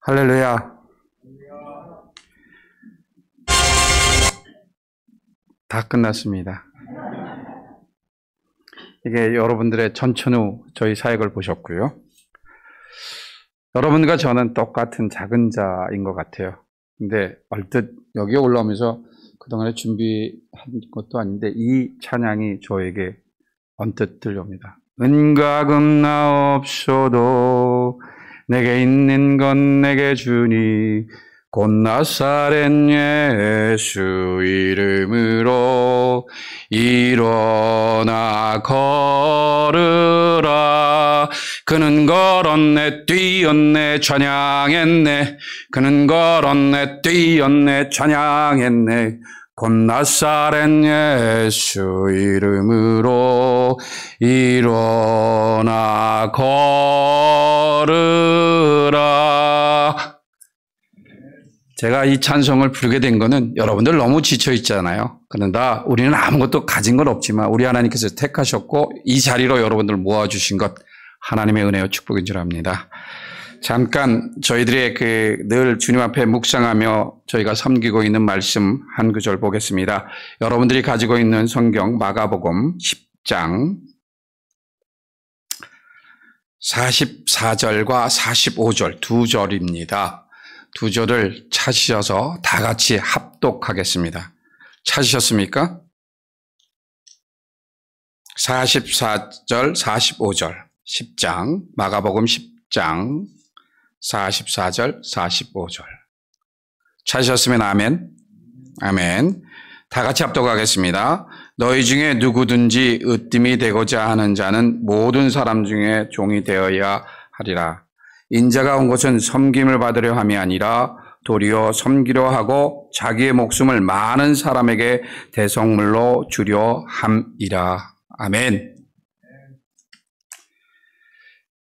할렐루야. 다 끝났습니다. 이게 여러분들의 전천후 저희 사역을 보셨고요. 여러분과 저는 똑같은 작은 자인 것 같아요. 근데 얼뜻 여기에 올라오면서 그동안에 준비한 것도 아닌데 이 찬양이 저에게 언뜻 들려옵니다. 은과 금 나 없어도 내게 있는 건 내게 주니 곧 나사렛 예수 이름으로 일어나 걸으라. 그는 걸었네 뛰었네 찬양했네. 그는 걸었네 뛰었네 찬양했네. 곧 나사렛 예수 이름으로 일어나 걸으라. 제가 이 찬송을 부르게 된 거는 여러분들 너무 지쳐 있잖아요. 그런데 우리는 아무것도 가진 건 없지만 우리 하나님께서 택하셨고 이 자리로 여러분들 모아주신 것 하나님의 은혜와 축복인 줄 압니다. 잠깐 저희들의 늘 주님 앞에 묵상하며 저희가 섬기고 있는 말씀 한 구절 보겠습니다. 여러분들이 가지고 있는 성경 마가복음 10장 44절과 45절 두 절입니다. 두 절을 찾으셔서 다 같이 합독하겠습니다. 찾으셨습니까? 44절, 45절 10장 마가복음 10장 44절, 45절 찾으셨으면 아멘. 아멘. 다 같이 합독하겠습니다. 너희 중에 누구든지 으뜸이 되고자 하는 자는 모든 사람 중에 종이 되어야 하리라. 인자가 온 것은 섬김을 받으려 함이 아니라 도리어 섬기려 하고 자기의 목숨을 많은 사람에게 대속물로 주려 함이라. 아멘.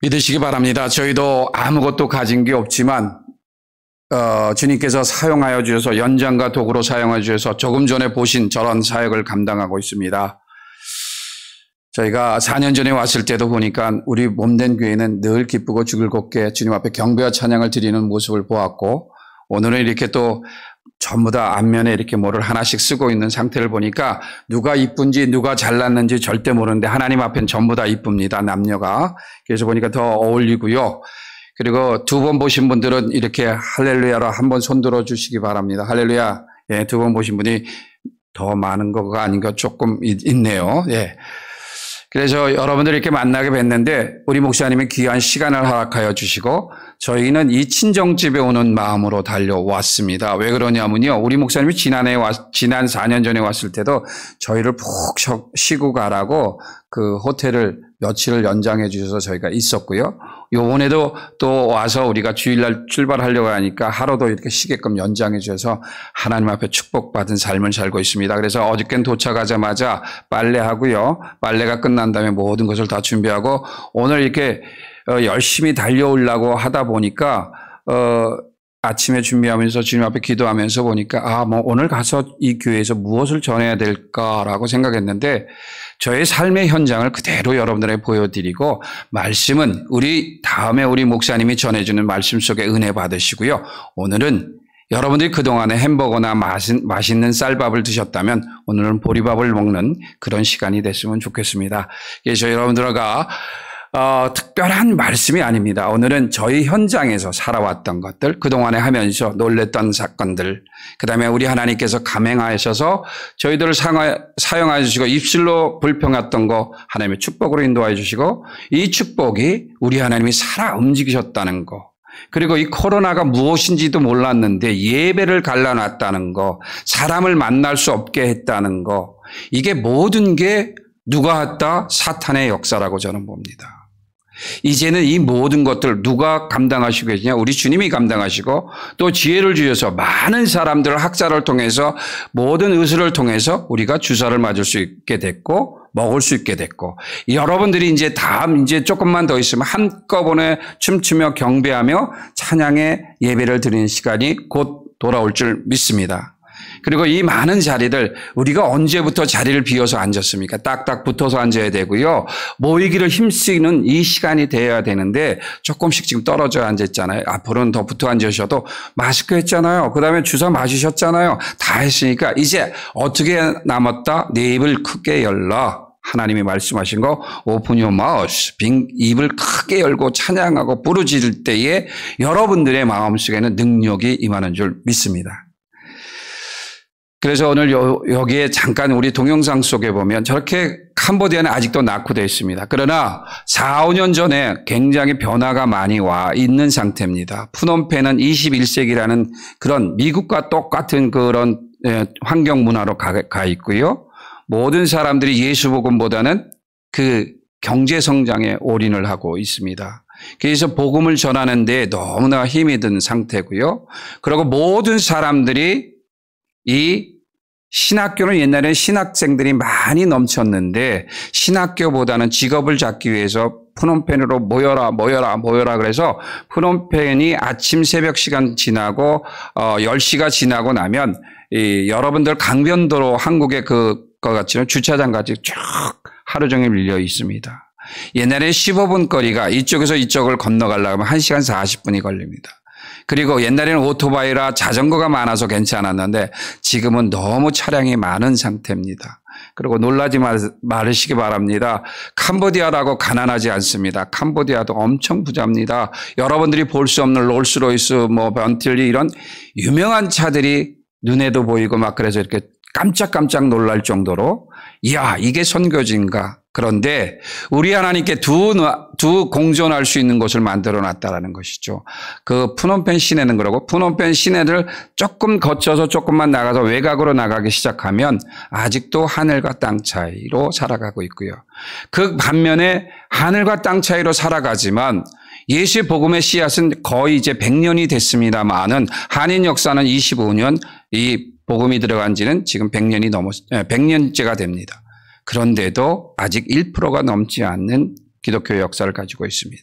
믿으시기 바랍니다. 저희도 아무것도 가진 게 없지만 주님께서 사용하여 주셔서 연장과 도구로 사용하여 주셔서 조금 전에 보신 저런 사역을 감당하고 있습니다. 저희가 4년 전에 왔을 때도 보니까 우리 몸된 교회는 늘 기쁘고 즐겁게 주님 앞에 경배와 찬양을 드리는 모습을 보았고, 오늘은 이렇게 또 전부 다 앞면에 이렇게 뭐를 하나씩 쓰고 있는 상태를 보니까 누가 이쁜지 누가 잘났는지 절대 모르는데 하나님 앞엔 전부 다 이쁩니다. 남녀가. 그래서 보니까 더 어울리고요. 그리고 두 번 보신 분들은 이렇게 할렐루야로 한번 손들어 주시기 바랍니다. 할렐루야. 예, 두 번 보신 분이 더 많은 거가 아닌 거 조금 있네요. 예. 그래서 여러분들 이렇게 만나게 뵀는데 우리 목사님이 귀한 시간을 허락하여 주시고 저희는 이 친정집에 오는 마음으로 달려왔습니다. 왜 그러냐면요. 우리 목사님이 지난 4년 전에 왔을 때도 저희를 푹 쉬고 가라고 그 호텔을 며칠을 연장해 주셔서 저희가 있었고요. 요번에도 또 와서 우리가 주일날 출발하려고 하니까 하루도 이렇게 쉬게끔 연장해 주셔서 하나님 앞에 축복받은 삶을 살고 있습니다. 그래서 어저께는 도착하자마자 빨래하고요. 빨래가 끝난 다음에 모든 것을 다 준비하고 오늘 이렇게 열심히 달려오려고 하다 보니까 아침에 준비하면서 주님 앞에 기도하면서 보니까 오늘 가서 이 교회에서 무엇을 전해야 될까라고 생각했는데 저의 삶의 현장을 그대로 여러분들에게 보여드리고 말씀은 다음에 우리 목사님이 전해주는 말씀 속에 은혜 받으시고요. 오늘은 여러분들이 그동안에 햄버거나 맛있는 쌀밥을 드셨다면 오늘은 보리밥을 먹는 그런 시간이 됐으면 좋겠습니다. 그래서 여러분들과 특별한 말씀이 아닙니다. 오늘은 저희 현장에서 살아왔던 것들, 그동안에 하면서 놀랬던 사건들, 그 다음에 우리 하나님께서 감행하셔서 저희들을 사용하여 주시고 입술로 불평했던 거 하나님의 축복으로 인도하여 주시고 이 축복이 우리 하나님이 살아 움직이셨다는 거, 그리고 이 코로나가 무엇인지도 몰랐는데 예배를 갈라놨다는 거, 사람을 만날 수 없게 했다는 거, 이게 모든 게 누가 했다? 사탄의 역사라고 저는 봅니다. 이제는 이 모든 것들 누가 감당하시고 계시냐? 우리 주님이 감당하시고 또 지혜를 주셔서 많은 사람들을 학자를 통해서 모든 의술을 통해서 우리가 주사를 맞을 수 있게 됐고 먹을 수 있게 됐고 여러분들이 이제 조금만 더 있으면 한꺼번에 춤추며 경배하며 찬양의 예배를 드리는 시간이 곧 돌아올 줄 믿습니다. 그리고 이 많은 자리들 우리가 언제부터 자리를 비워서 앉았습니까? 딱딱 붙어서 앉아야 되고요. 모이기를 힘쓰는 이 시간이 되어야 되는데 조금씩 지금 떨어져 앉았잖아요. 앞으로는 더 붙어 앉으셔도 마스크 했잖아요. 그다음에 주사 맞으셨잖아요. 다 했으니까 이제 어떻게 남았다? 내 입을 크게 열라. 하나님이 말씀하신 거 open your mouth, 입을 크게 열고 찬양하고 부르짖을 때에 여러분들의 마음속에는 능력이 임하는 줄 믿습니다. 그래서 오늘 여기에 잠깐 우리 동영상 속에 보면 저렇게 캄보디아는 아직도 낙후되어 있습니다. 그러나 4, 5년 전에 굉장히 변화가 많이 와 있는 상태입니다. 푸놈펜은 21세기라는 그런 미국과 똑같은 그런 환경 문화로 가 있고요. 모든 사람들이 예수 복음보다는 그 경제 성장에 올인을 하고 있습니다. 그래서 복음을 전하는 데 너무나 힘이 든 상태고요. 그리고 모든 사람들이 이 신학교는 옛날에는 신학생들이 많이 넘쳤는데 신학교보다는 직업을 잡기 위해서 푸놈펜으로 모여라 그래서 푸놈펜이 아침 새벽 시간 지나고 10시가 지나고 나면 여러분들 강변도로 한국의 그거 같지만 주차장까지 쭉 하루 종일 밀려 있습니다. 옛날에 15분 거리가 이쪽에서 이쪽을 건너가려면 1시간 40분이 걸립니다. 그리고 옛날에는 오토바이라 자전거가 많아서 괜찮았는데 지금은 너무 차량이 많은 상태입니다. 그리고 놀라지 말으시기 바랍니다. 캄보디아라고 가난하지 않습니다. 캄보디아도 엄청 부자입니다. 여러분들이 볼 수 없는 롤스로이스, bentley 이런 유명한 차들이 눈에도 보이고 막 그래서 이렇게 깜짝깜짝 놀랄 정도로 이야 이게 선교지인가. 그런데 우리 하나님께 두 공존할 수 있는 곳을 만들어놨다라는 것이죠. 그 푸놈펜 시내는 그러고 푸놈펜 시내를 조금 거쳐서 조금만 나가서 외곽으로 나가기 시작하면 아직도 하늘과 땅 차이로 살아가고 있고요. 그 반면에 하늘과 땅 차이로 살아가지만 예수의 복음의 씨앗은 거의 이제 100년이 됐습니다만은 한인 역사는 25년, 이 복음이 들어간 지는 지금 100년째가 됩니다. 그런데도 아직 1%가 넘지 않는 기독교 역사를 가지고 있습니다.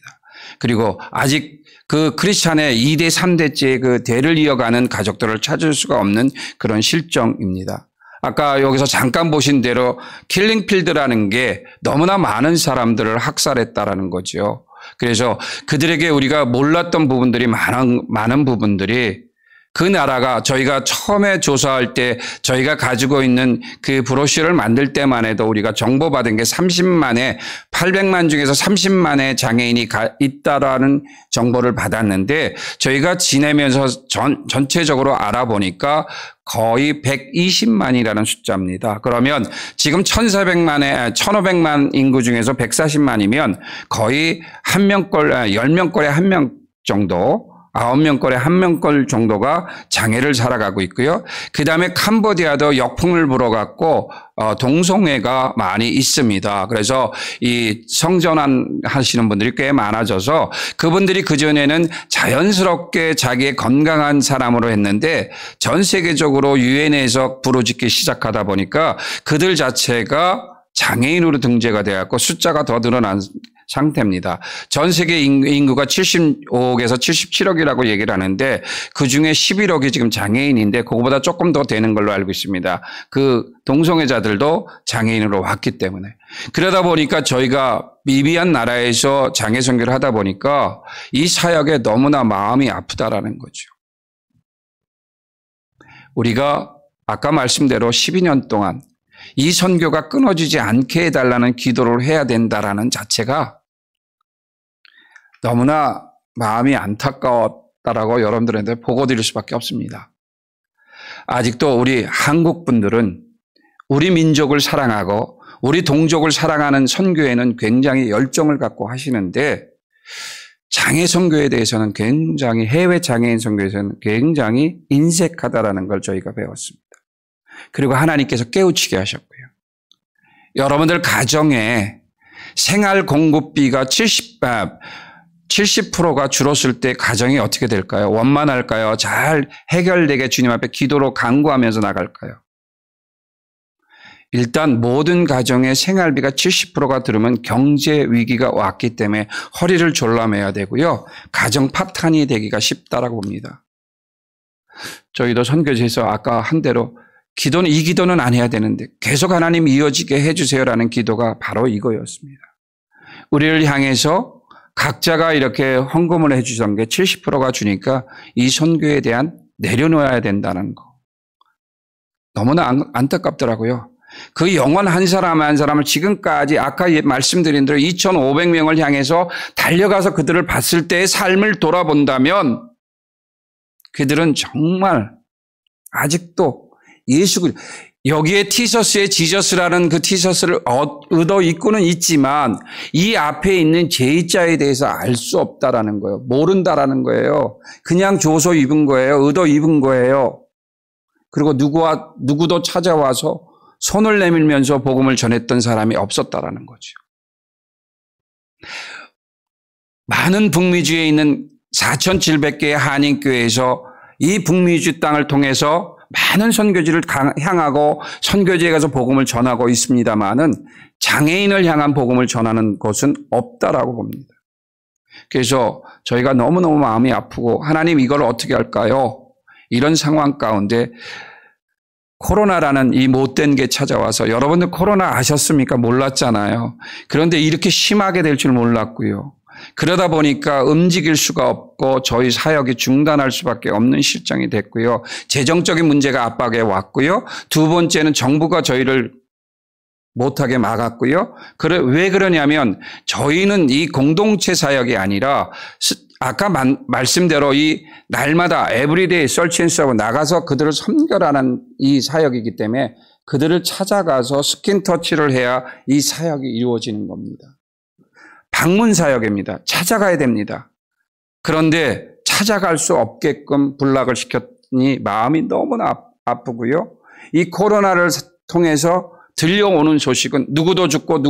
그리고 아직 그 크리스찬의 2대, 3대째 그 대를 이어가는 가족들을 찾을 수가 없는 그런 실정입니다. 아까 여기서 잠깐 보신 대로 킬링필드라는 게 너무나 많은 사람들을 학살했다라는 거죠. 그래서 그들에게 우리가 몰랐던 부분들이 많은 부분들이 그 나라가 저희가 처음에 조사할 때 저희가 가지고 있는 그 브로셔를 만들 때만 해도 우리가 정보받은 게 30만에 800만 중에서 30만의 장애인이 있다라는 정보를 받았는데 저희가 지내면서 전체적으로 알아보니까 거의 120만이라는 숫자입니다. 그러면 지금 1500만 인구 중에서 140만이면 거의 10명꼴에 1명 정도 9명꼴에 1명꼴 정도가 장애를 살아가고 있고요. 그 다음에 캄보디아도 역풍을 불어갖고 동성애가 많이 있습니다. 그래서 이 성전환 하시는 분들이 꽤 많아져서 그분들이 그전에는 자연스럽게 자기의 건강한 사람으로 했는데 전 세계적으로 유엔에서 부르짖기 시작하다 보니까 그들 자체가 장애인으로 등재가 되었고 숫자가 더 늘어난 상태입니다. 전 세계 인구가 75억에서 77억이라고 얘기를 하는데 그중에 11억이 지금 장애인인데 그거보다 조금 더 되는 걸로 알고 있습니다. 그 동성애자들도 장애인으로 왔기 때문에. 그러다 보니까 저희가 미비한 나라에서 장애 선교를 하다 보니까 이 사역에 너무나 마음이 아프다라는 거죠. 우리가 아까 말씀대로 12년 동안 이 선교가 끊어지지 않게 해달라는 기도를 해야 된다라는 자체가 너무나 마음이 안타까웠다라고 여러분들한테 보고 드릴 수밖에 없습니다. 아직도 우리 한국 분들은 우리 민족을 사랑하고 우리 동족을 사랑하는 선교에는 굉장히 열정을 갖고 하시는데 장애 선교에 대해서는 굉장히 해외 장애인 선교에서는 굉장히 인색하다라는 걸 저희가 배웠습니다. 그리고 하나님께서 깨우치게 하셨고요. 여러분들 가정에 생활 공급비가 70%가 줄었을 때 가정이 어떻게 될까요? 원만할까요? 잘 해결되게 주님 앞에 기도로 간구하면서 나갈까요? 일단 모든 가정의 생활비가 70%가 들으면 경제 위기가 왔기 때문에 허리를 졸라매야 되고요. 가정 파탄이 되기가 쉽다라고 봅니다. 저희도 선교지에서 아까 한 대로 기도는 이 기도는 안 해야 되는데 계속 하나님 이어지게 해주세요라는 기도가 바로 이거였습니다. 우리를 향해서 각자가 이렇게 헌금을 해주던 게 70%가 주니까 이 선교에 대한 내려놓아야 된다는 거. 너무나 안타깝더라고요. 그 영혼 한 사람 한 사람을 지금까지 아까 말씀드린 대로 2,500명을 향해서 달려가서 그들을 봤을 때의 삶을 돌아본다면 그들은 정말 아직도 예수 그리스도 여기에 티셔츠에 지저스라는 그 티셔츠를 얻어 입고는 있지만 이 앞에 있는 제자에 대해서 알 수 없다라는 거예요. 모른다라는 거예요. 그냥 줘서 입은 거예요. 얻어 입은 거예요. 그리고 누구도 찾아와서 손을 내밀면서 복음을 전했던 사람이 없었다라는 거죠. 많은 북미주에 있는 4,700개의 한인교회에서 이 북미주 땅을 통해서 많은 선교지를 향하고 선교지에 가서 복음을 전하고 있습니다만은 장애인을 향한 복음을 전하는 곳은 없다라고 봅니다. 그래서 저희가 너무너무 마음이 아프고 하나님 이걸 어떻게 할까요? 이런 상황 가운데 코로나라는 이 못된 게 찾아와서 여러분들 코로나 아셨습니까? 몰랐잖아요. 그런데 이렇게 심하게 될 줄 몰랐고요. 그러다 보니까 움직일 수가 없고 저희 사역이 중단할 수밖에 없는 실정이 됐고요. 재정적인 문제가 압박에 왔고요. 두 번째는 정부가 저희를 못하게 막았고요. 왜 그러냐면 저희는 이 공동체 사역이 아니라 아까 말씀대로 이 날마다 에브리데이 설치앤서하고 나가서 그들을 섬겨라는 이 사역이기 때문에 그들을 찾아가서 스킨터치를 해야 이 사역이 이루어지는 겁니다. 방문 사역입니다. 찾아가야 됩니다. 그런데 찾아갈 수 없게끔 불락을 시켰니 마음이 너무나 아프고요. 이 코로나를 통해서 들려오는 소식은 누구도 죽고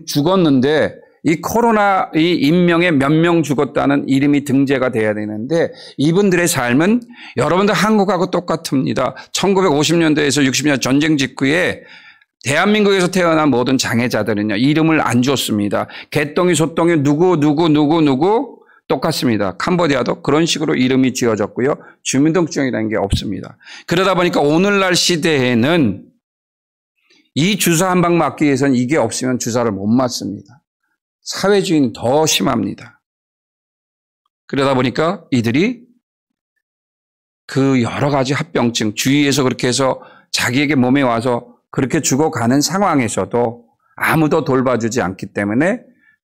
죽었는데 이 코로나 이 인명에 몇 명 죽었다는 이름이 등재가 돼야 되는데 이분들의 삶은 여러분들 한국하고 똑같습니다. 1950년대에서 60년 전쟁 직후에 대한민국에서 태어난 모든 장애자들은요, 이름을 안 줬습니다. 개똥이, 소똥이, 누구 똑같습니다. 캄보디아도 그런 식으로 이름이 지어졌고요. 주민등록증이라는 게 없습니다. 그러다 보니까 오늘날 시대에는 이 주사 한 방 맞기 위해서는 이게 없으면 주사를 못 맞습니다. 사회주의는 더 심합니다. 그러다 보니까 이들이 그 여러 가지 합병증, 주위에서 그렇게 해서 자기에게 몸에 와서 그렇게 죽어가는 상황에서도 아무도 돌봐주지 않기 때문에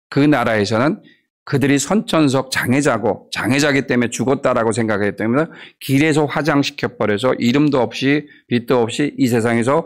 그 나라에서는 그들이 선천적 장애자기 때문에 죽었다라고 생각하기 때문에 길에서 화장시켜버려서 이름도 없이 빛도 없이 이 세상에서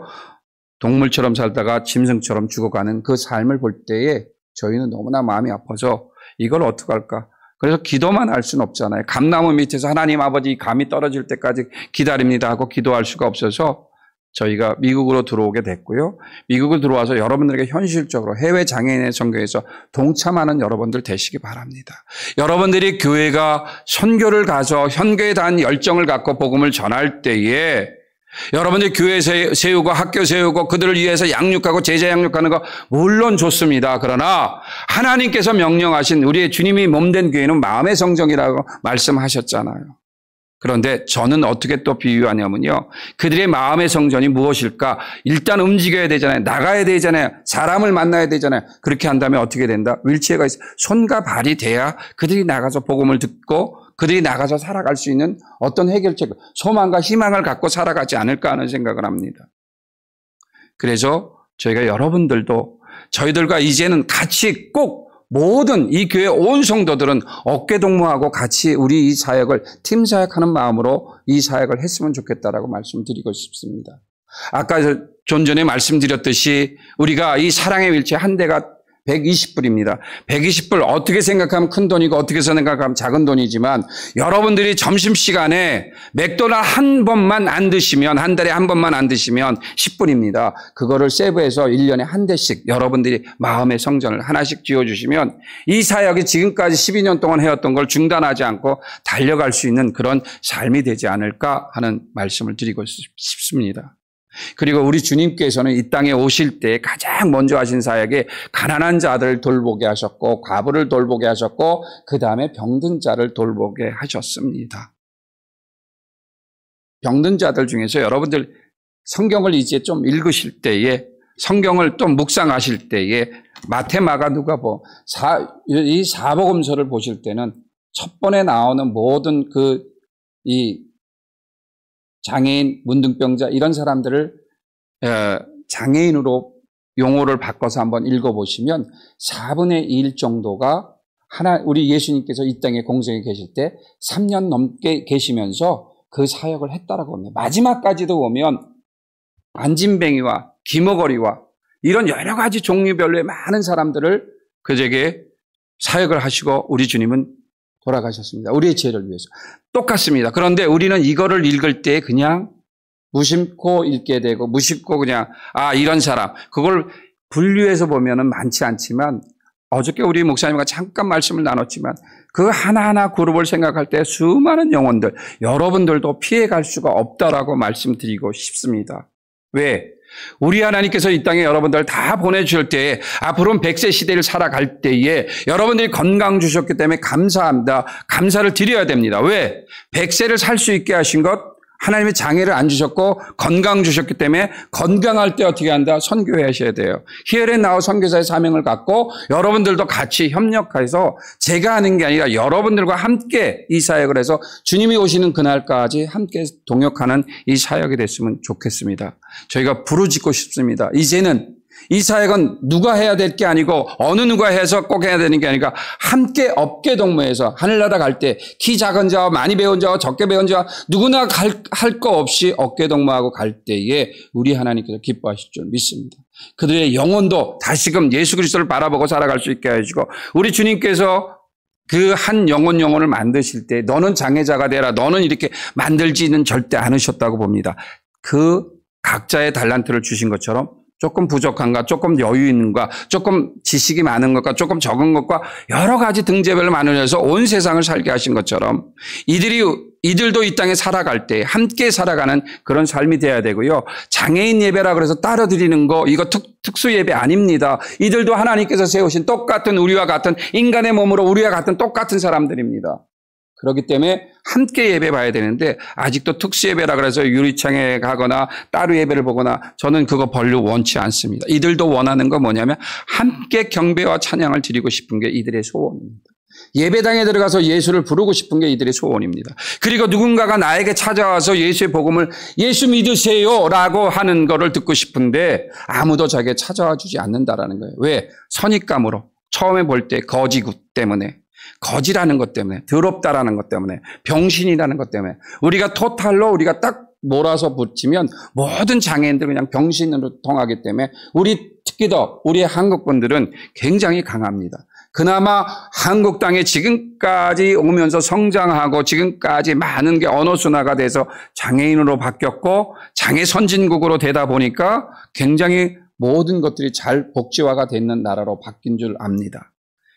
동물처럼 살다가 짐승처럼 죽어가는 그 삶을 볼 때에 저희는 너무나 마음이 아파서 이걸 어떡할까? 그래서 기도만 할 수는 없잖아요. 감나무 밑에서 하나님 아버지 감이 떨어질 때까지 기다립니다 하고 기도할 수가 없어서 저희가 미국으로 들어오게 됐고요. 미국으로 들어와서 여러분들에게 현실적으로 해외 장애인의 선교에서 동참하는 여러분들 되시기 바랍니다. 여러분들이 교회가 선교를 가서 선교에 대한 열정을 갖고 복음을 전할 때에 여러분들이 교회 세우고 학교 세우고 그들을 위해서 양육하고 제자 양육하는 거 물론 좋습니다. 그러나 하나님께서 명령하신 우리의 주님이 몸된 교회는 마음의 성정이라고 말씀하셨잖아요. 그런데 저는 어떻게 또 비유하냐면요. 그들의 마음의 성전이 무엇일까? 일단 움직여야 되잖아요. 나가야 되잖아요. 사람을 만나야 되잖아요. 그렇게 한다면 어떻게 된다? 윌체어가 있어요. 손과 발이 돼야 그들이 나가서 복음을 듣고 그들이 나가서 살아갈 수 있는 어떤 해결책, 소망과 희망을 갖고 살아가지 않을까 하는 생각을 합니다. 그래서 저희가 여러분들도 저희들과 이제는 같이 꼭 모든 이 교회 온 성도들은 어깨동무하고 같이 우리 이 사역을 팀 사역하는 마음으로 이 사역을 했으면 좋겠다라고 말씀드리고 싶습니다. 아까 좀 전에 말씀드렸듯이 우리가 이 사랑의 윌체어 한 대가 120불입니다. 120불 어떻게 생각하면 큰 돈이고 어떻게 생각하면 작은 돈이지만 여러분들이 점심시간에 맥도날드 한 번만 안 드시면 한 달에 한 번만 안 드시면 10불입니다. 그거를 세브해서 1년에 한 대씩 여러분들이 마음의 성전을 하나씩 지어주시면 이 사역이 지금까지 12년 동안 해왔던 걸 중단하지 않고 달려갈 수 있는 그런 삶이 되지 않을까 하는 말씀을 드리고 싶습니다. 그리고 우리 주님께서는 이 땅에 오실 때 가장 먼저 하신 사역에 가난한 자들을 돌보게 하셨고 과부를 돌보게 하셨고 그 다음에 병든 자를 돌보게 하셨습니다. 병든 자들 중에서 여러분들 성경을 이제 좀 읽으실 때에 성경을 또 묵상하실 때에 마태, 마가, 누가복음 이 사복음서를 보실 때는 첫 번에 나오는 모든 이 장애인, 문둥병자 이런 사람들을 장애인으로 용어를 바꿔서 한번 읽어보시면 4분의 1 정도가 우리 예수님께서 이 땅에 공생에 계실 때 3년 넘게 계시면서 그 사역을 했다라고 합니다. 마지막까지도 보면 안진뱅이와 기머거리와 이런 여러 가지 종류별로의 많은 사람들을 그에게 사역을 하시고 우리 주님은 돌아가셨습니다. 우리의 죄를 위해서. 똑같습니다. 그런데 우리는 이거를 읽을 때 그냥 무심코 읽게 되고 무심코 그냥 이런 사람 그걸 분류해서 보면은 많지 않지만 어저께 우리 목사님과 잠깐 말씀을 나눴지만 그 하나하나 그룹을 생각할 때 수많은 영혼들 여러분들도 피해갈 수가 없다라고 말씀드리고 싶습니다. 왜? 우리 하나님께서 이 땅에 여러분들 다 보내주실 때에 앞으로는 100세 시대를 살아갈 때에 여러분들이 건강 주셨기 때문에 감사합니다. 감사를 드려야 됩니다. 왜? 100세를 살 수 있게 하신 것 하나님의 장애를 안 주셨고 건강 주셨기 때문에 건강할 때 어떻게 한다? 선교하셔야 돼요. 히얼앤 나우 선교사의 사명을 갖고 여러분들도 같이 협력해서 제가 하는 게 아니라 여러분들과 함께 이 사역을 해서 주님이 오시는 그날까지 함께 동역하는 이 사역이 됐으면 좋겠습니다. 저희가 부르짖고 싶습니다. 이제는 이 사역은 누가 해야 될 게 아니고 어느 누가 해서 꼭 해야 되는 게 아니라 함께 업계 동무해서 하늘나라 갈 때 키 작은 자와 많이 배운 자와 적게 배운 자와 누구나 할 거 없이 업계 동무하고 갈 때에 우리 하나님께서 기뻐하실 줄 믿습니다. 그들의 영혼도 다시금 예수 그리스도를 바라보고 살아갈 수 있게 해주시고 우리 주님께서 그 한 영혼을 만드실 때 너는 장애자가 되라 너는 이렇게 만들지는 절대 않으셨다고 봅니다. 그 각자의 달란트를 주신 것처럼 조금 부족한가, 조금 여유 있는가, 조금 지식이 많은 것과 조금 적은 것과 여러 가지 등재별로 나누어서 온 세상을 살게 하신 것처럼 이들도 이 땅에 살아갈 때 함께 살아가는 그런 삶이 돼야 되고요. 장애인 예배라 그래서 따로 드리는 거 이거 특수 예배 아닙니다. 이들도 하나님께서 세우신 똑같은 우리와 같은 인간의 몸으로 우리와 같은 똑같은 사람들입니다. 그렇기 때문에 함께 예배 봐야 되는데 아직도 특수 예배라 그래서 유리창에 가거나 따로 예배를 보거나 저는 그거 별로 원치 않습니다. 이들도 원하는 건 뭐냐면 함께 경배와 찬양을 드리고 싶은 게 이들의 소원입니다. 예배당에 들어가서 예수를 부르고 싶은 게 이들의 소원입니다. 그리고 누군가가 나에게 찾아와서 예수의 복음을 예수 믿으세요 라고 하는 거를 듣고 싶은데 아무도 자기가 찾아와 주지 않는다라는 거예요. 왜? 선입감으로 처음에 볼 때 거지구 때문에 거지라는 것 때문에 더럽다라는 것 때문에 병신이라는 것 때문에 우리가 토탈로 우리가 딱 몰아서 붙이면 모든 장애인들 그냥 병신으로 통하기 때문에 특히 더 우리 한국 분들은 굉장히 강합니다. 그나마 한국 땅에 지금까지 오면서 성장하고 지금까지 많은 게 언어 순화가 돼서 장애인으로 바뀌었고 장애 선진국으로 되다 보니까 굉장히 모든 것들이 잘 복지화가 되는 나라로 바뀐 줄 압니다.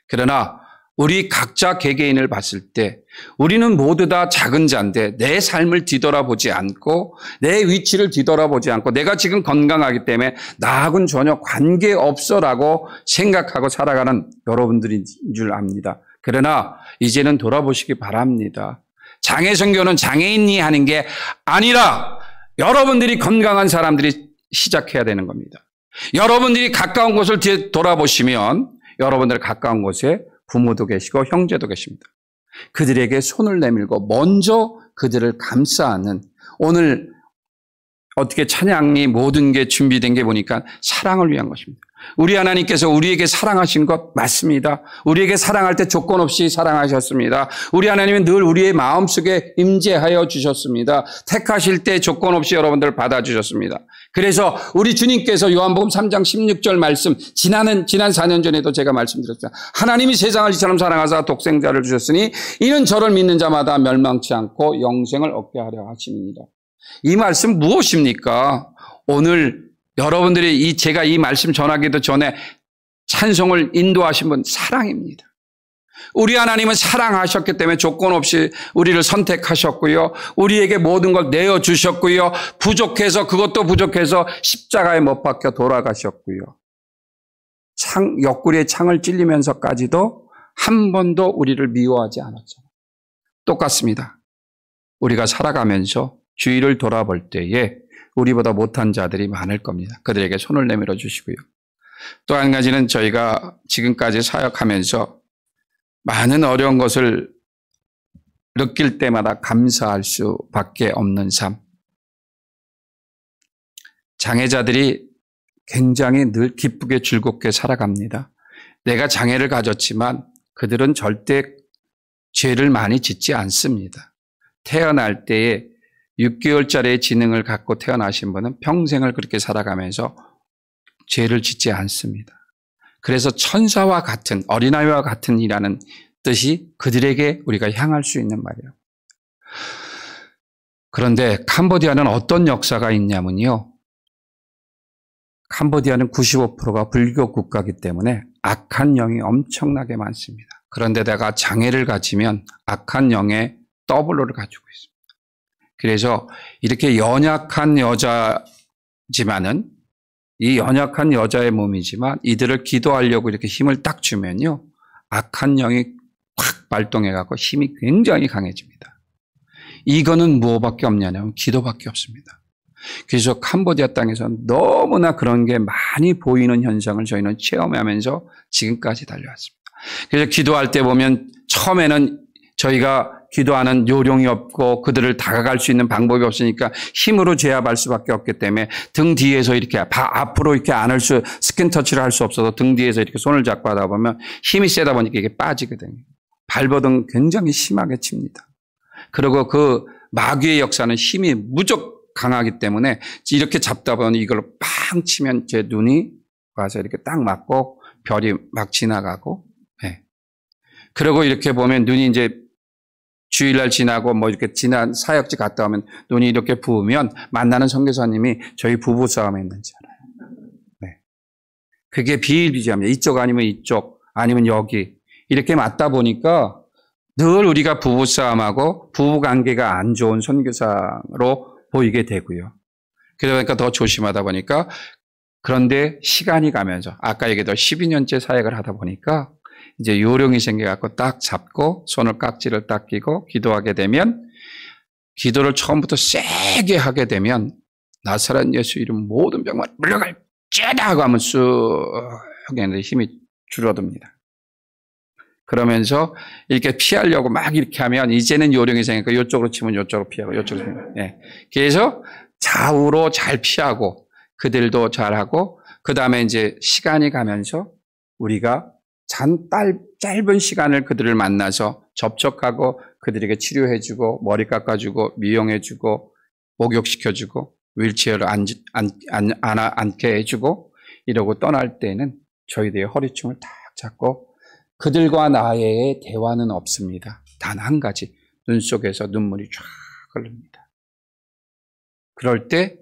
그러나 우리 각자 개개인을 봤을 때 우리는 모두 다 작은 자인데 내 삶을 뒤돌아보지 않고 내 위치를 뒤돌아보지 않고 내가 지금 건강하기 때문에 나하고는 전혀 관계없어라고 생각하고 살아가는 여러분들인 줄 압니다. 그러나 이제는 돌아보시기 바랍니다. 장애 선교는 장애인이 하는 게 아니라 여러분들이 건강한 사람들이 시작해야 되는 겁니다. 여러분들이 가까운 곳을 돌아보시면 여러분들 가까운 곳에 부모도 계시고 형제도 계십니다. 그들에게 손을 내밀고 먼저 그들을 감싸는 오늘 어떻게 찬양이 모든 게 준비된 게 보니까 사랑을 위한 것입니다. 우리 하나님께서 우리에게 사랑하신 것 맞습니다. 우리에게 사랑할 때 조건 없이 사랑하셨습니다. 우리 하나님은 늘 우리의 마음속에 임재하여 주셨습니다. 택하실 때 조건 없이 여러분들을 받아주셨습니다. 그래서 우리 주님께서 요한복음 3장 16절 말씀 지난 4년 전에도 제가 말씀드렸습니다. 하나님이 세상을 이처럼 사랑하사 독생자를 주셨으니 이는 저를 믿는 자마다 멸망치 않고 영생을 얻게 하려 하심이니라. 이 말씀 무엇입니까? 오늘 여러분들이 제가 이 말씀 전하기도 전에 찬송을 인도하신 분 사랑입니다. 우리 하나님은 사랑하셨기 때문에 조건 없이 우리를 선택하셨고요. 우리에게 모든 걸 내어주셨고요. 그것도 부족해서 십자가에 못 박혀 돌아가셨고요. 옆구리에 창을 찔리면서까지도 한 번도 우리를 미워하지 않았죠. 똑같습니다. 우리가 살아가면서 주위를 돌아볼 때에 우리보다 못한 자들이 많을 겁니다. 그들에게 손을 내밀어 주시고요. 또 한 가지는 저희가 지금까지 사역하면서 많은 어려운 것을 느낄 때마다 감사할 수밖에 없는 삶. 장애자들이 굉장히 늘 기쁘게 즐겁게 살아갑니다. 내가 장애를 가졌지만 그들은 절대 죄를 많이 짓지 않습니다. 태어날 때에 6개월짜리의 지능을 갖고 태어나신 분은 평생을 그렇게 살아가면서 죄를 짓지 않습니다. 그래서 천사와 같은, 어린아이와 같은 이라는 뜻이 그들에게 우리가 향할 수 있는 말이에요. 그런데 캄보디아는 어떤 역사가 있냐면요. 캄보디아는 95%가 불교 국가이기 때문에 악한 영이 엄청나게 많습니다. 그런데다가 장애를 가지면 악한 영의 더블로를 가지고 있습니다. 그래서 이렇게 연약한 여자지만은 이 연약한 여자의 몸이지만 이들을 기도하려고 이렇게 힘을 딱 주면요. 악한 영이 확 발동해갖고 힘이 굉장히 강해집니다. 이거는 무엇밖에 없냐면 기도밖에 없습니다. 그래서 캄보디아 땅에서 너무나 그런 게 많이 보이는 현상을 저희는 체험하면서 지금까지 달려왔습니다. 그래서 기도할 때 보면 처음에는 저희가 기도하는 요령이 없고 그들을 다가갈 수 있는 방법이 없으니까 힘으로 제압할 수밖에 없기 때문에 등 뒤에서 이렇게 앞으로 이렇게 안을 스킨 터치를 할 수 없어서 등 뒤에서 이렇게 손을 잡고 하다 보면 힘이 세다 보니까 이게 빠지거든요. 발버둥 굉장히 심하게 칩니다. 그리고 그 마귀의 역사는 힘이 무척 강하기 때문에 이렇게 잡다 보니 이걸 빵 치면 제 눈이 와서 이렇게 딱 맞고 별이 막 지나가고, 네. 그리고 이렇게 보면 눈이 이제 주일날 지나고 뭐 이렇게 지난 사역지 갔다 오면 눈이 이렇게 부으면 만나는 선교사님이 저희 부부싸움 했는지 알아요. 네. 그게 비일비재합니다. 이쪽 아니면 이쪽 아니면 여기 이렇게 맞다 보니까 늘 우리가 부부싸움하고 부부관계가 안 좋은 선교사로 보이게 되고요. 그러다 보니까 더 조심하다 보니까 그런데 시간이 가면서 아까 얘기했던 12년째 사역을 하다 보니까 이제 요령이 생겨갖고 딱 잡고 손을 깍지를 딱 끼고 기도하게 되면 기도를 처음부터 세게 하게 되면 나사렛 예수 이름 모든 병만 물러갈지어다 하고 하면 쑥 했는데 힘이 줄어듭니다. 그러면서 이렇게 피하려고 막 이렇게 하면 이제는 요령이 생기니까 이쪽으로 치면 이쪽으로 피하고 이쪽으로 치면. 예. 그래서 좌우로 잘 피하고 그들도 잘하고 그 다음에 이제 시간이 가면서 우리가 짧은 시간을 그들을 만나서 접촉하고 그들에게 치료해주고 머리 깎아주고 미용해주고 목욕시켜주고 휠체어를 앉게 해주고 이러고 떠날 때는 저희들의 허리춤을 딱 잡고 그들과 나의 대화는 없습니다. 단 한 가지, 눈 속에서 눈물이 쫙 흐릅니다. 그럴 때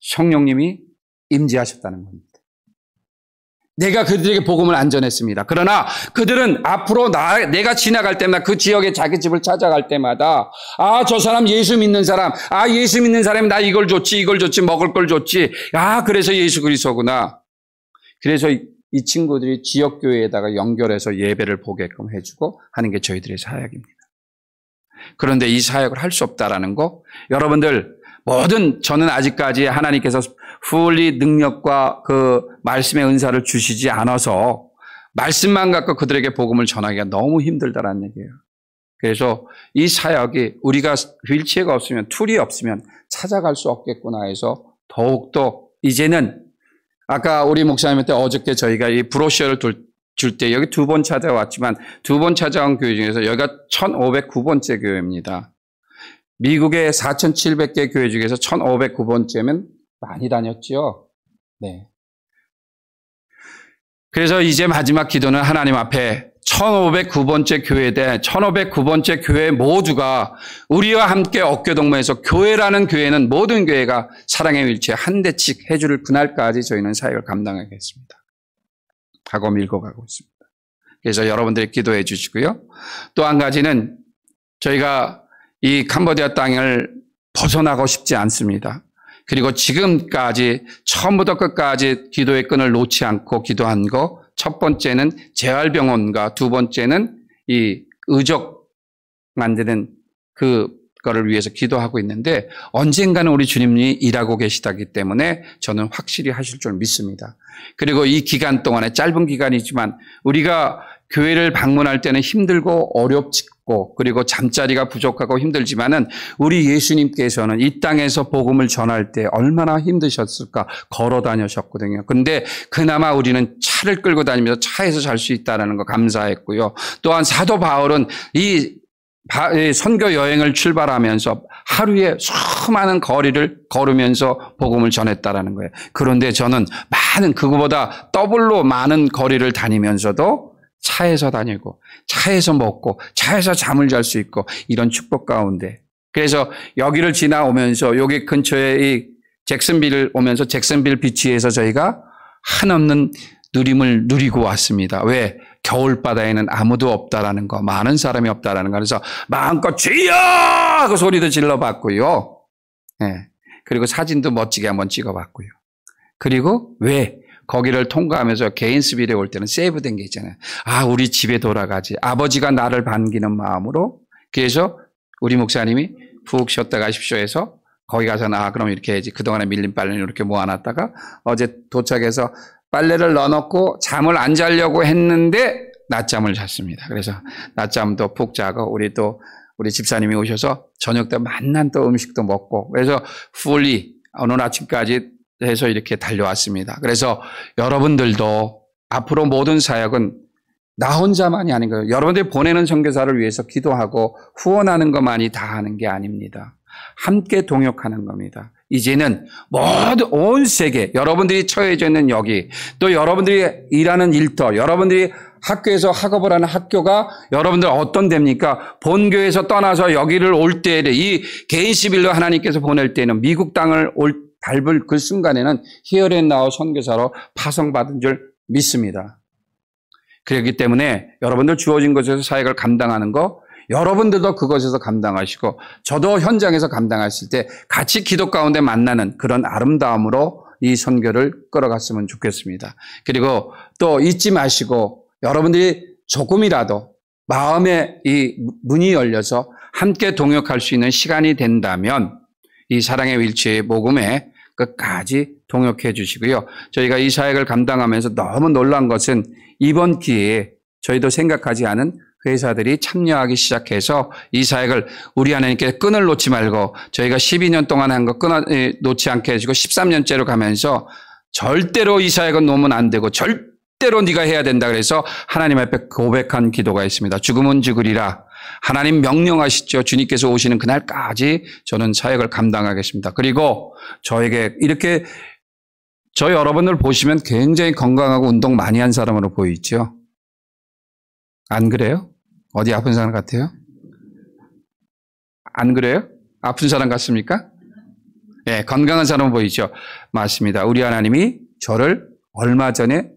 성령님이 임재하셨다는 겁니다. 내가 그들에게 복음을 안 전했습니다. 그러나 그들은 앞으로 내가 지나갈 때마다 그 지역에 자기 집을 찾아갈 때마다 저 사람 예수 믿는 사람, 예수 믿는 사람이 나 이걸 줬지, 먹을 걸 줬지. 그래서 예수 그리스도구나. 그래서 이 친구들이 지역교회에다가 연결해서 예배를 보게끔 해주고 하는 게 저희들의 사역입니다. 그런데 이 사역을 할 수 없다라는 거, 여러분들 저는 아직까지 하나님께서 풀리 능력과 그 말씀의 은사를 주시지 않아서 말씀만 갖고 그들에게 복음을 전하기가 너무 힘들다라는 얘기예요. 그래서 이 사역이 우리가 휠체어가 없으면 툴이 없으면 찾아갈 수 없겠구나 해서 더욱더 이제는 아까 우리 목사님한테 어저께 저희가 이 브로셔를 줄 때 여기 2번 찾아왔지만 2번 찾아온 교회 중에서 여기가 1509번째 교회입니다. 미국의 4,700개 교회 중에서 1,509번째면 많이 다녔죠. 네. 그래서 이제 마지막 기도는 하나님 앞에 1,509번째 교회대 1,509번째 교회 모두가 우리와 함께 어깨동무해서 교회라는 교회는 모든 교회가 사랑의 휠체어 한 대씩 해줄 그날까지 저희는 사역을 감당하겠습니다. 하고 밀고 가고 있습니다. 그래서 여러분들이 기도해 주시고요. 또 한 가지는 저희가 이 캄보디아 땅을 벗어나고 싶지 않습니다. 그리고 지금까지 처음부터 끝까지 기도의 끈을 놓지 않고 기도한 거, 첫 번째는 재활병원과 두 번째는 이 의적 만드는 그 거를 위해서 기도하고 있는데 언젠가는 우리 주님이 일하고 계시다기 때문에 저는 확실히 하실 줄 믿습니다. 그리고 이 기간 동안에 짧은 기간이지만 우리가 교회를 방문할 때는 힘들고 어렵고 그리고 잠자리가 부족하고 힘들지만은 우리 예수님께서는 이 땅에서 복음을 전할 때 얼마나 힘드셨을까 걸어 다니셨거든요. 근데 그나마 우리는 차를 끌고 다니면서 차에서 잘 수 있다는 거 감사했고요. 또한 사도 바울은 이 선교 여행을 출발하면서 하루에 수많은 거리를 걸으면서 복음을 전했다라는 거예요. 그런데 저는 그거보다 더블로 많은 거리를 다니면서도 차에서 다니고 차에서 먹고 차에서 잠을 잘 수 있고 이런 축복 가운데 그래서 여기를 지나오면서 여기 근처에 이 잭슨빌을 오면서 잭슨빌 비치에서 저희가 한없는 누림을 누리고 왔습니다. 왜? 겨울바다에는 아무도 없다라는 거, 많은 사람이 없다라는 거. 그래서 마음껏 주여! 하고 소리도 질러봤고요. 네. 그리고 사진도 멋지게 한번 찍어봤고요. 그리고 왜? 거기를 통과하면서 게인스빌에 올 때는 세이브된 게 있잖아요. 우리 집에 돌아가지. 아버지가 나를 반기는 마음으로. 그래서 우리 목사님이 푹 쉬었다 가십시오 해서 거기 가서는 그럼 이렇게 해야지. 그동안에 밀린 빨래는 이렇게 모아놨다가 어제 도착해서 빨래를 넣어놓고 잠을 안 자려고 했는데 낮잠을 잤습니다. 그래서 낮잠도 푹 자고 우리 집사님이 오셔서 저녁 때 맛난 또 음식도 먹고 그래서 풀리 오늘 아침까지 해서 이렇게 달려왔습니다. 그래서 여러분들도 앞으로 모든 사역은 나 혼자만이 아닌 거예요. 여러분들이 보내는 선교사를 위해서 기도하고 후원하는 것만이 다 하는 게 아닙니다. 함께 동역하는 겁니다. 이제는 온 세계, 여러분들이 처해져 있는 여기, 또 여러분들이 일하는 일터, 여러분들이 학교에서 학업을 하는 학교가 여러분들 어떤 데입니까? 본교에서 떠나서 여기를 올 때, 이 게인스빌로 하나님께서 보낼 때는 미국 땅을 밟을 그 순간에는 히어앤나우 선교사로 파송받은 줄 믿습니다. 그렇기 때문에 여러분들 주어진 곳에서 사역을 감당하는 거, 여러분들도 그것에서 감당하시고 저도 현장에서 감당하실 때 같이 기도 가운데 만나는 그런 아름다움으로 이 선교를 끌어갔으면 좋겠습니다. 그리고 또 잊지 마시고 여러분들이 조금이라도 마음의 이 문이 열려서 함께 동역할 수 있는 시간이 된다면 이 사랑의 윌체의 복음에 끝까지 동역해 주시고요. 저희가 이 사역을 감당하면서 너무 놀란 것은 이번 기회에 저희도 생각하지 않은 회사들이 참여하기 시작해서 이 사역을 우리 하나님께 끈을 놓지 말고 저희가 12년 동안 한 거 놓지 않게 해주고 13년째로 가면서 절대로 이 사역은 놓으면 안 되고 절대로 네가 해야 된다 그래서 하나님 앞에 고백한 기도가 있습니다. 죽으면 죽으리라. 하나님 명령하시죠. 주님께서 오시는 그날까지 저는 사역을 감당하겠습니다. 그리고 저에게 이렇게 저 여러분들 보시면 굉장히 건강하고 운동 많이 한 사람으로 보이죠. 안 그래요? 어디 아픈 사람 같아요? 안 그래요? 아픈 사람 같습니까? 네, 건강한 사람 보이죠? 맞습니다. 우리 하나님이 저를 얼마 전에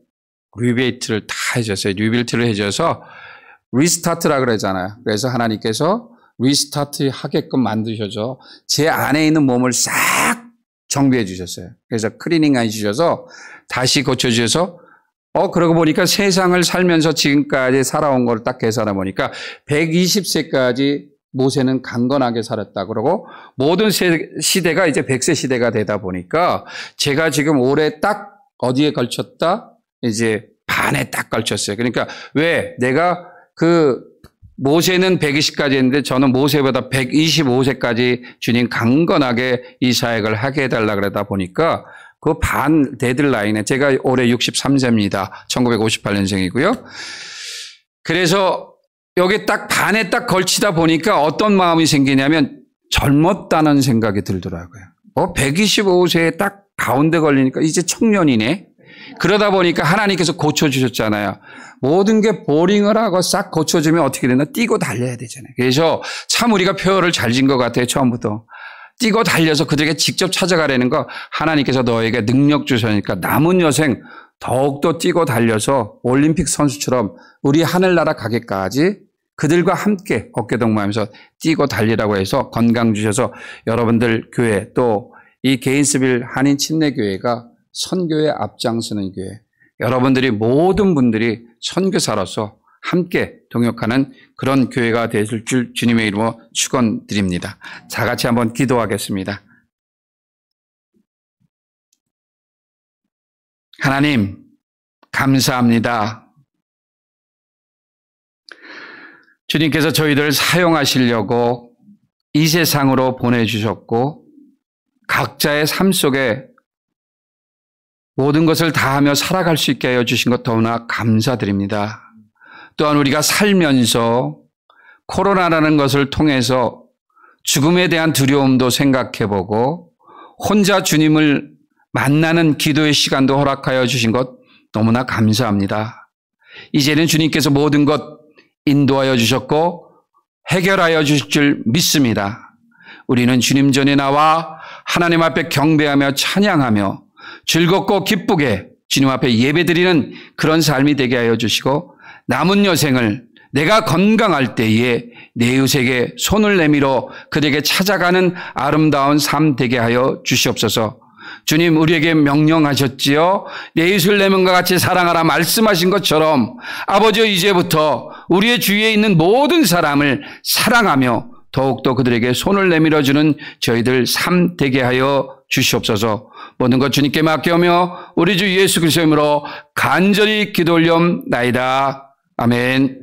리베이트를 다 해줬어요. 리빌트를 해줘서 리스타트라 그러잖아요. 그래서 하나님께서 리스타트 하게끔 만드셔서 제 안에 있는 몸을 싹 정비해 주셨어요. 그래서 클리닝 해주셔서 다시 고쳐주셔서 그러고 보니까 세상을 살면서 지금까지 살아온 걸 딱 계산해 보니까 120세까지 모세는 강건하게 살았다. 그러고 모든 시대가 이제 100세 시대가 되다 보니까 제가 지금 올해 딱 어디에 걸쳤다? 이제 반에 딱 걸쳤어요. 그러니까 왜 내가 모세는 120까지 했는데 저는 모세보다 125세까지 주님 강건하게 이 사역을 하게 해달라 그러다 보니까 그 반 데드라인에 제가 올해 63세입니다. 1958년생이고요. 그래서 여기 딱 반에 딱 걸치다 보니까 어떤 마음이 생기냐면 젊었다는 생각이 들더라고요. 125세에 딱 가운데 걸리니까 이제 청년이네. 그러다 보니까 하나님께서 고쳐주셨잖아요. 모든 게 보링을 하고 싹 고쳐주면 어떻게 되나? 뛰고 달려야 되잖아요. 그래서 참 우리가 표현을 잘 진 것 같아요. 처음부터. 뛰고 달려서 그들에게 직접 찾아가려는 거 하나님께서 너에게 능력 주시니까 남은 여생 더욱더 뛰고 달려서 올림픽 선수처럼 우리 하늘나라 가기까지 그들과 함께 어깨동무하면서 뛰고 달리라고 해서 건강 주셔서 여러분들 교회 또 이 게인스빌 한인 침례교회가 선교에 앞장서는 교회 여러분들이 모든 분들이 선교사로서 함께 동역하는 그런 교회가 되실 줄 주님의 이름으로 축원드립니다. 다 같이 한번 기도하겠습니다. 하나님, 감사합니다. 주님께서 저희들 사용하시려고 이 세상으로 보내주셨고 각자의 삶 속에 모든 것을 다하며 살아갈 수 있게 하여 주신 것 너무나 감사드립니다. 또한 우리가 살면서 코로나라는 것을 통해서 죽음에 대한 두려움도 생각해보고 혼자 주님을 만나는 기도의 시간도 허락하여 주신 것 너무나 감사합니다. 이제는 주님께서 모든 것 인도하여 주셨고 해결하여 주실 줄 믿습니다. 우리는 주님 전에 나와 하나님 앞에 경배하며 찬양하며 즐겁고 기쁘게 주님 앞에 예배드리는 그런 삶이 되게 하여 주시고 남은 여생을 내가 건강할 때에 내 이웃에게 손을 내밀어 그들에게 찾아가는 아름다운 삶 되게 하여 주시옵소서. 주님, 우리에게 명령하셨지요. 내 이웃을 내 몸과 같이 사랑하라 말씀하신 것처럼 아버지, 이제부터 우리의 주위에 있는 모든 사람을 사랑하며 더욱더 그들에게 손을 내밀어주는 저희들 삶 되게 하여 주시옵소서. 모든 것 주님께 맡겨오며 우리 주 예수 그리스도의 이름으로 간절히 기도 올리옵나이다. 아멘.